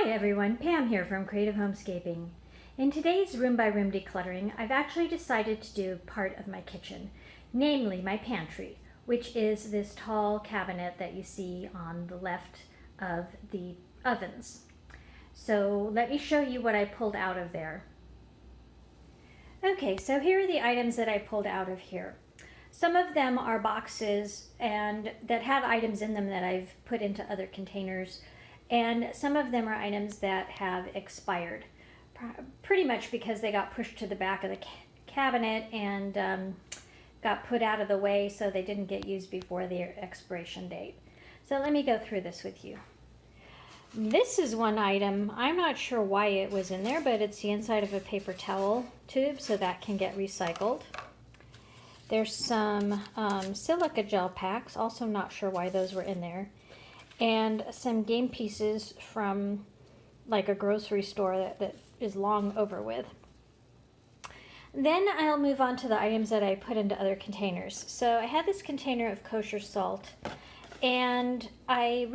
Hi everyone, Pam here from Creative Homescaping. In today's Room by Room Decluttering, I've actually decided to do part of my kitchen, namely my pantry, which is this tall cabinet that you see on the left of the ovens. So let me show you what I pulled out of there. Okay, so here are the items that I pulled out of here. Some of them are boxes and that have items in them that I've put into other containers, and some of them are items that have expired, pretty much because they got pushed to the back of the cabinet and got put out of the way so they didn't get used before their expiration date. So let me go through this with you. This is one item. I'm not sure why it was in there, but it's the inside of a paper towel tube, so that can get recycled. There's some silica gel packs, also not sure why those were in there, and some game pieces from like a grocery store that is long over with. Then I'll move on to the items that I put into other containers. So I had this container of kosher salt, and I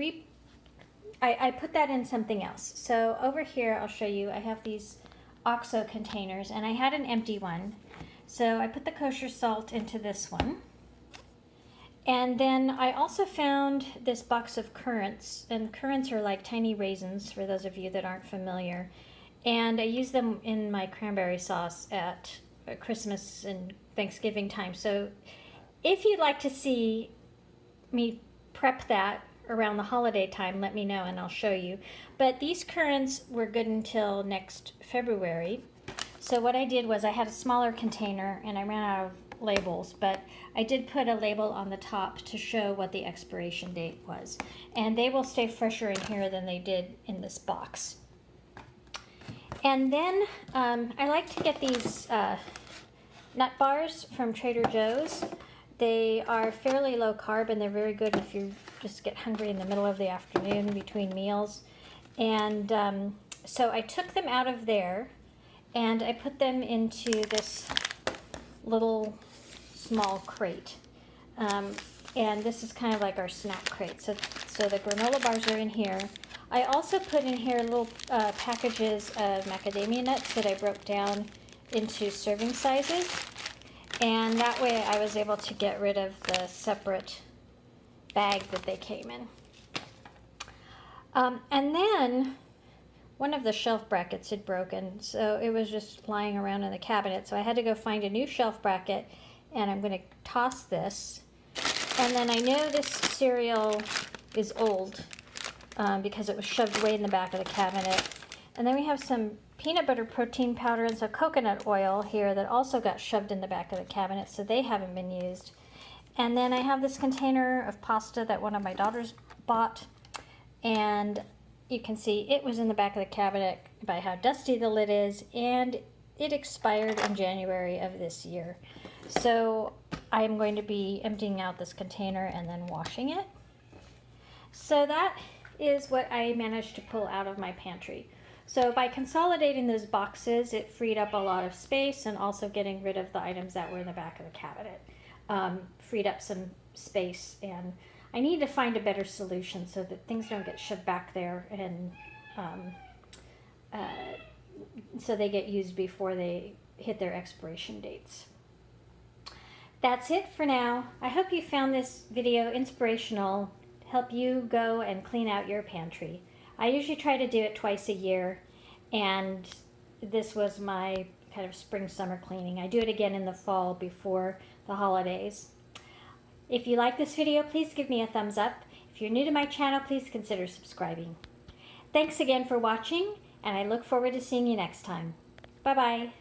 put that in something else. So over here, I'll show you, I have these OXO containers, and I had an empty one. So I put the kosher salt into this one. And then I also found this box of currants, and currants are like tiny raisins for those of you that aren't familiar. And I use them in my cranberry sauce at Christmas and Thanksgiving time. So if you'd like to see me prep that around the holiday time, let me know and I'll show you. But these currants were good until next February. So what I did was I had a smaller container and I ran out of labels, but I did put a label on the top to show what the expiration date was. And they will stay fresher in here than they did in this box. And then I like to get these nut bars from Trader Joe's. They are fairly low carb and they're very good if you just get hungry in the middle of the afternoon between meals. And so I took them out of there and I put them into this little small crate. And this is kind of like our snack crate. So the granola bars are in here. I also put in here little packages of macadamia nuts that I broke down into serving sizes. And that way I was able to get rid of the separate bag that they came in. And then one of the shelf brackets had broken, so it was just lying around in the cabinet. So I had to go find a new shelf bracket, and I'm going to toss this. And then I know this cereal is old because it was shoved way in the back of the cabinet. And then we have some peanut butter protein powder and some coconut oil here that also got shoved in the back of the cabinet, so they haven't been used. And then I have this container of pasta that one of my daughters bought, and you can see it was in the back of the cabinet by how dusty the lid is, and it expired in January of this year. So I'm going to be emptying out this container and then washing it. So that is what I managed to pull out of my pantry. So by consolidating those boxes, it freed up a lot of space, and also getting rid of the items that were in the back of the cabinet freed up some space. And I need to find a better solution so that things don't get shoved back there and so they get used before they hit their expiration dates. That's it for now. I hope you found this video inspirational, help you go and clean out your pantry. I usually try to do it twice a year, and this was my kind of spring-summer cleaning. I do it again in the fall before the holidays. If you like this video, please give me a thumbs up. If you're new to my channel, please consider subscribing. Thanks again for watching, and I look forward to seeing you next time. Bye-bye.